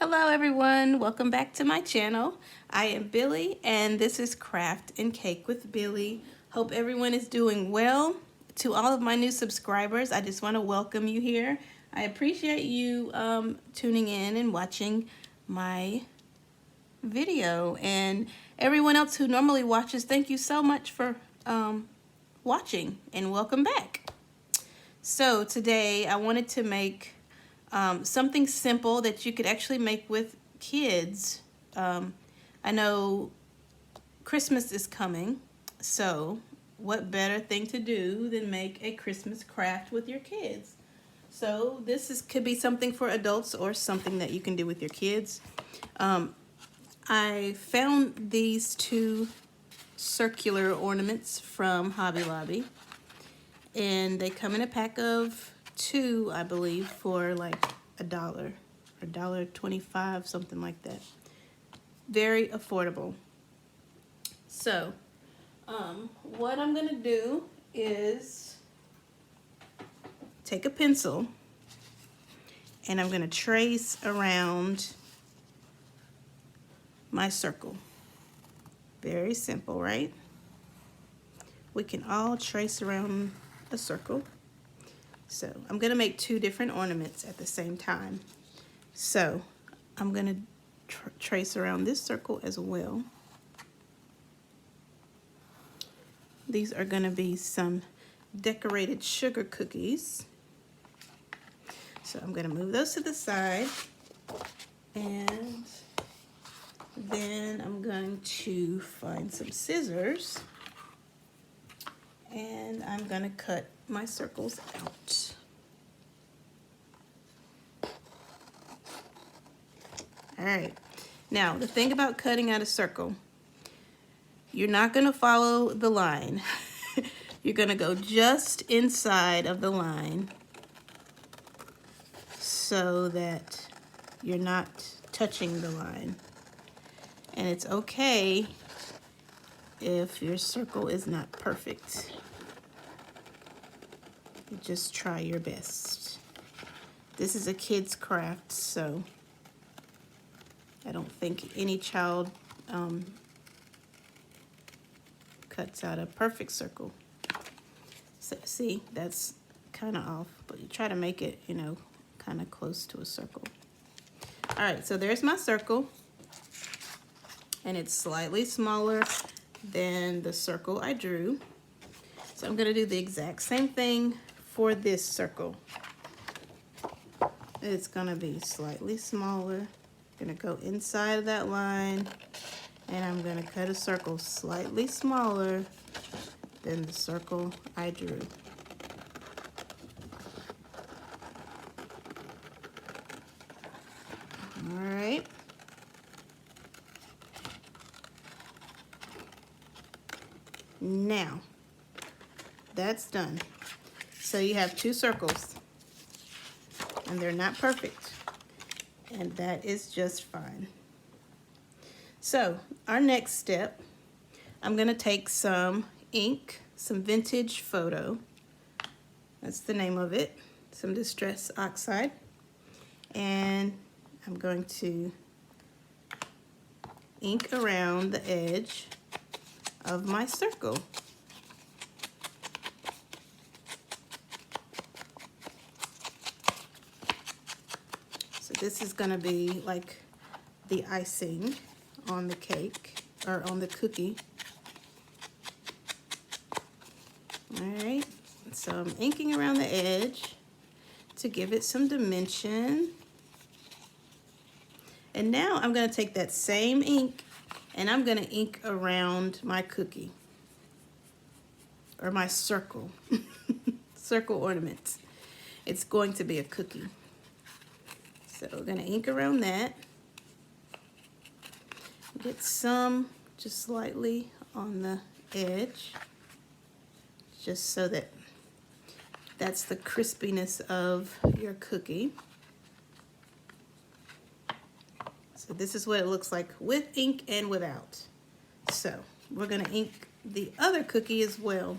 Hello everyone, welcome back to my channel. I am Billy and this is Craft and Cake with Billy. Hope everyone is doing well. To all of my new subscribers, I just want to welcome you here. I appreciate you tuning in and watching my video, and everyone else who normally watches, thank you so much for watching and welcome back. So today I wanted to make something simple that you could actually make with kids. I know Christmas is coming, so what better thing to do than make a Christmas craft with your kids? So this could be something for adults or something that you can do with your kids. I found these two circular ornaments from Hobby Lobby, and they come in a pack of 2, I believe, for like $1 or $1.25, something like that. Very affordable. So what I'm gonna do is take a pencil and I'm gonna trace around my circle. Very simple, right? We can all trace around a circle. So I'm gonna make 2 different ornaments at the same time. So I'm gonna trace around this circle as well. These are gonna be some decorated sugar cookies. So I'm gonna move those to the side, and then I'm going to find some scissors and I'm gonna cut my circles out. All right, now the thing about cutting out a circle, you're not gonna follow the line. You're gonna go just inside of the line so that you're not touching the line. And it's okay if your circle is not perfect. You just try your best. This is a kid's craft, so I don't think any child cuts out a perfect circle. So see, that's kind of off, but you try to make it, you know, kind of close to a circle. All right, so there's my circle, and it's slightly smaller than the circle I drew. So I'm gonna do the exact same thing for this circle. It's gonna be slightly smaller. Gonna go inside of that line, and I'm gonna cut a circle slightly smaller than the circle I drew. All right. Now, that's done. So you have 2 circles, and they're not perfect, and that is just fine. So our next step, I'm gonna take some ink, some vintage photo, that's the name of it, some Distress Oxide, and I'm going to ink around the edge of my circle. So this is gonna be like the icing on the cake, or on the cookie. All right, so I'm inking around the edge to give it some dimension. And now I'm gonna take that same ink and I'm gonna ink around my cookie, or my circle, circle ornament. It's going to be a cookie. So we're gonna ink around that. Get some just slightly on the edge, just so that that's the crispiness of your cookie. So this is what it looks like with ink and without. So we're gonna ink the other cookie as well,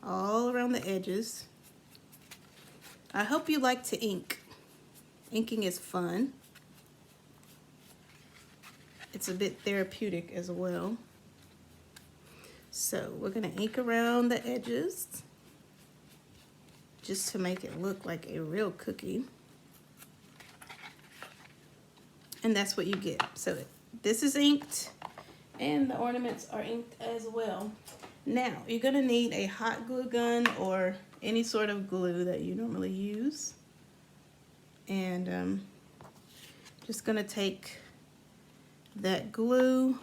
all around the edges. I hope you like to ink. Inking is fun. it's a bit therapeutic as well. So we're gonna ink around the edges just to make it look like a real cookie. And that's what you get. So this is inked and the ornaments are inked as well. Now you're gonna need a hot glue gun or any sort of glue that you normally use. And just gonna take that glue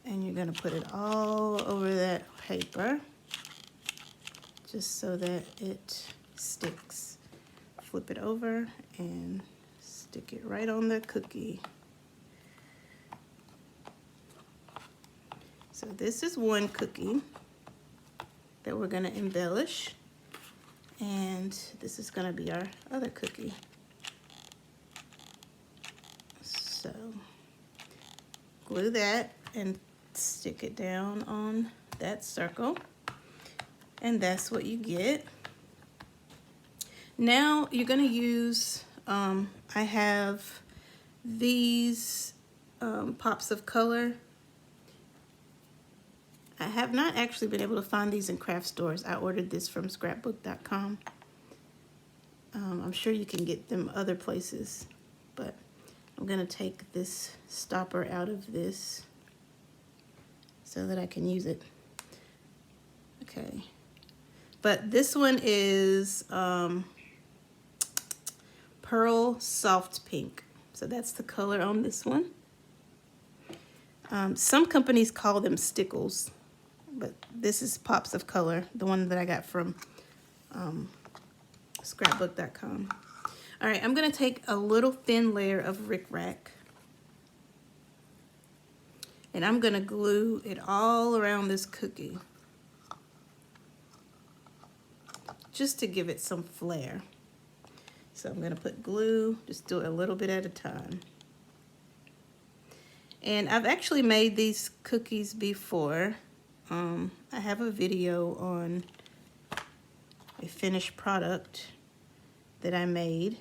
and you're gonna put it all over that paper just so that it sticks. Flip it over and stick it right on the cookie. So this is one cookie that we're gonna embellish, and this is gonna be our other cookie. So glue that and stick it down on that circle, and that's what you get. Now you're gonna use, I have these pops of color. I have not actually been able to find these in craft stores. I ordered this from scrapbook.com. I'm sure you can get them other places, but I'm gonna take this stopper out of this so that I can use it. Okay, but this one is Pearl Soft Pink. So that's the color on this one. Some companies call them stickles, but this is Pops of Color, the one that I got from scrapbook.com. All right, I'm gonna take a little thin layer of Rick Rack and I'm gonna glue it all around this cookie just to give it some flair. So I'm gonna put glue, just do it a little bit at a time. And I've actually made these cookies before. I have a video on a finished product that I made.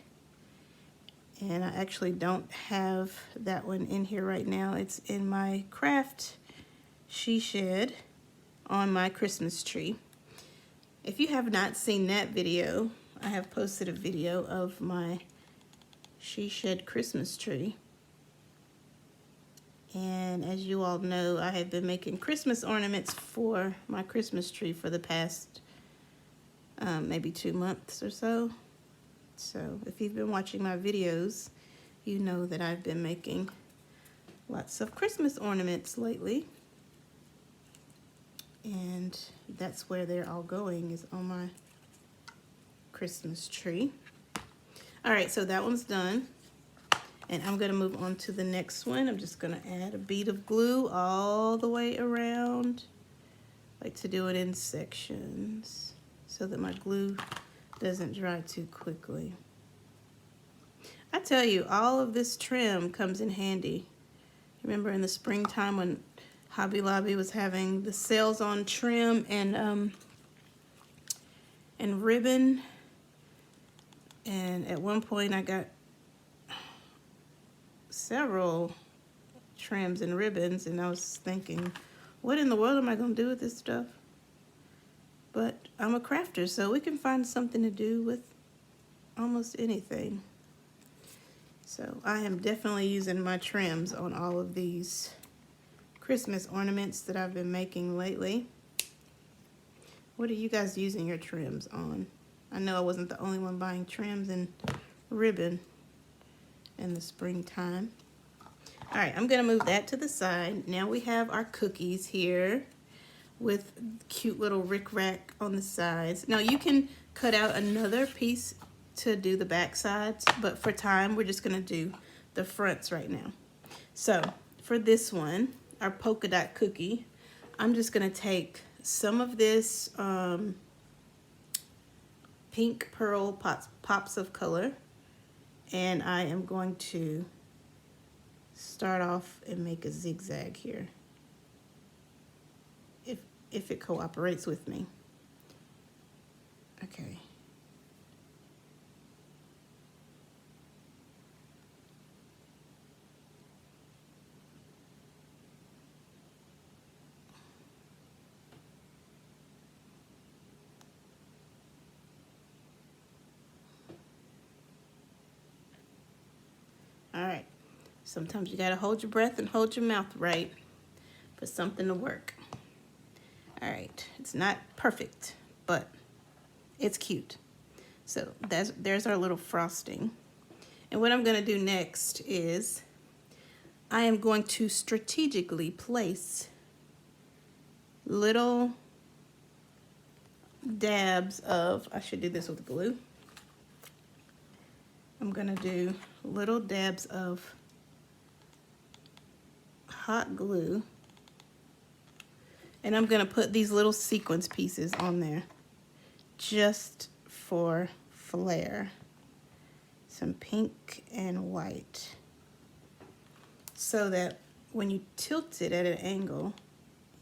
And I actually don't have that one in here right now. It's in my craft she shed on my Christmas tree. If you have not seen that video, I have posted a video of my she shed Christmas tree. And as you all know, I have been making Christmas ornaments for my Christmas tree for the past maybe 2 months or so. So if you've been watching my videos, you know that I've been making lots of Christmas ornaments lately. And that's where they're all going, is on my Christmas tree. All right, so that one's done. And I'm gonna move on to the next one. I'm just gonna add a bead of glue all the way around. I like to do it in sections so that my glue doesn't dry too quickly. I tell you, all of this trim comes in handy. Remember in the springtime when Hobby Lobby was having the sales on trim and ribbon, and at one point I got several trims and ribbons, and I was thinking, what in the world am I gonna do with this stuff? But I'm a crafter, so we can find something to do with almost anything. So I am definitely using my trims on all of these Christmas ornaments that I've been making lately. What are you guys using your trims on? I know I wasn't the only one buying trims and ribbon in the springtime. All right, I'm gonna move that to the side. Now we have our cookies here with cute little Rick Rack on the sides. Now you can cut out another piece to do the back sides, but for time, we're just gonna do the fronts right now. So for this one, our polka dot cookie, I'm just gonna take some of this pink pearl pops of color, and I am going to start off and make a zigzag here, if it cooperates with me. Okay. Sometimes you gotta hold your breath and hold your mouth right for something to work. All right, it's not perfect, but it's cute. So there's our little frosting. And what I'm gonna do next is I am going to strategically place little dabs of, I should do this with glue. I'm gonna do little dabs of hot glue, and I'm gonna put these little sequence pieces on there just for flair. Some pink and white, so that when you tilt it at an angle,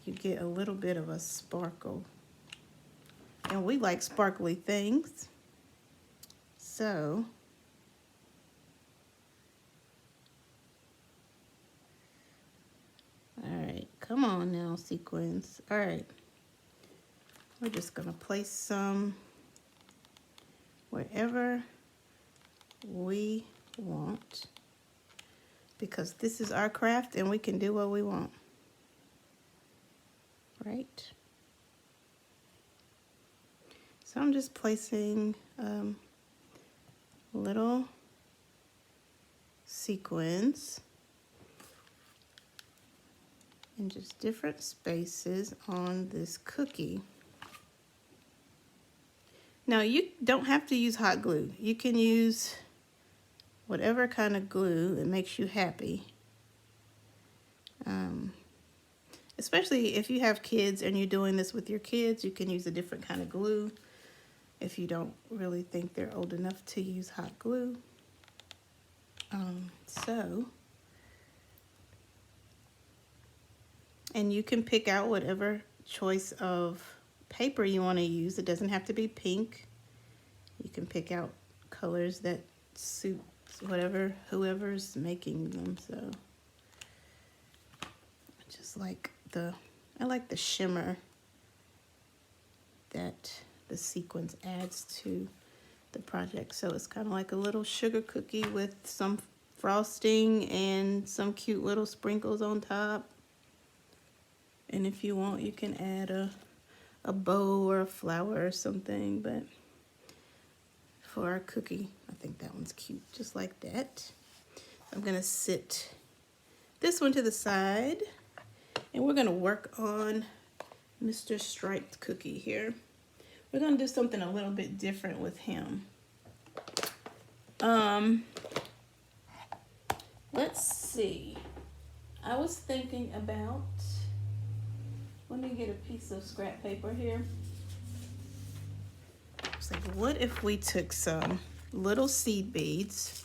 you get a little bit of a sparkle. And we like sparkly things, so all right, come on now, sequins. All right, we're just gonna place some wherever we want, because this is our craft and we can do what we want, right? So I'm just placing little sequins in just different spaces on this cookie. Now you don't have to use hot glue. You can use whatever kind of glue that makes you happy. Especially if you have kids and you're doing this with your kids, you can use a different kind of glue if you don't really think they're old enough to use hot glue. And you can pick out whatever choice of paper you want to use. It doesn't have to be pink. You can pick out colors that suit whoever's making them. So just like I like the shimmer that the sequence adds to the project. So it's kind of like a little sugar cookie with some frosting and some cute little sprinkles on top. And if you want, you can add a bow or a flower or something, but for our cookie, I think that one's cute, just like that. I'm gonna sit this one to the side, and we're gonna work on Mr. Striped Cookie here. We're gonna do something a little bit different with him. Let's see. I was thinking about, let me get a piece of scrap paper here. I was like, what if we took some little seed beads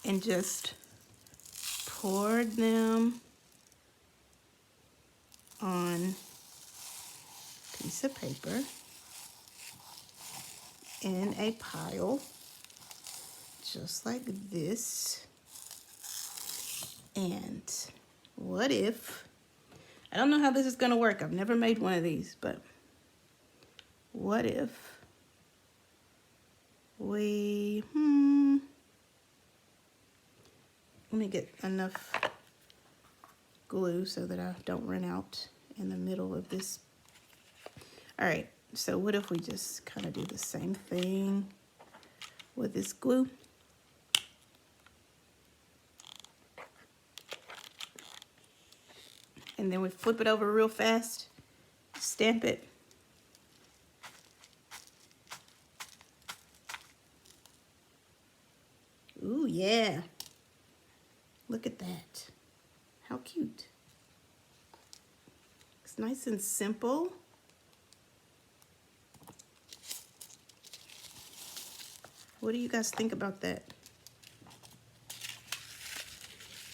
and just poured them on a piece of paper in a pile, just like this. And what if, I don't know how this is gonna work, I've never made one of these, but what if we, let me get enough glue so that I don't run out in the middle of this. All right, so what if we just kind of do the same thing with this glue? And then we flip it over real fast, stamp it. Ooh, yeah. Look at that. How cute. It's nice and simple. What do you guys think about that?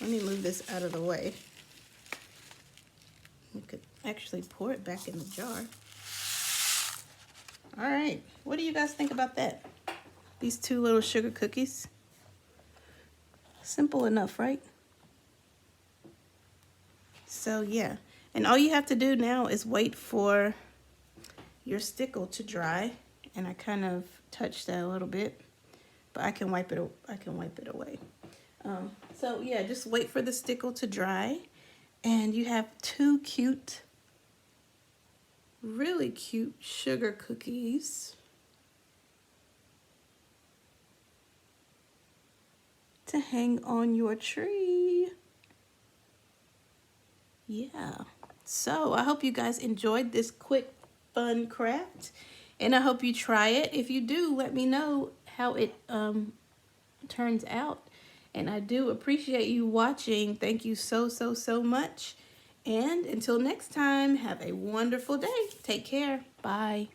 Let me move this out of the way. We could actually pour it back in the jar. All right, what do you guys think about that? These two little sugar cookies. Simple enough, right? So yeah, and all you have to do now is wait for your stickle to dry. And I kind of touched that a little bit. but I can wipe it away. So yeah, just wait for the stickle to dry, and you have two cute, really cute sugar cookies to hang on your tree. Yeah. So I hope you guys enjoyed this quick, fun craft, and I hope you try it. If you do, let me know how it turns out. And I do appreciate you watching. Thank you so, so, so much. And until next time, have a wonderful day. Take care. Bye.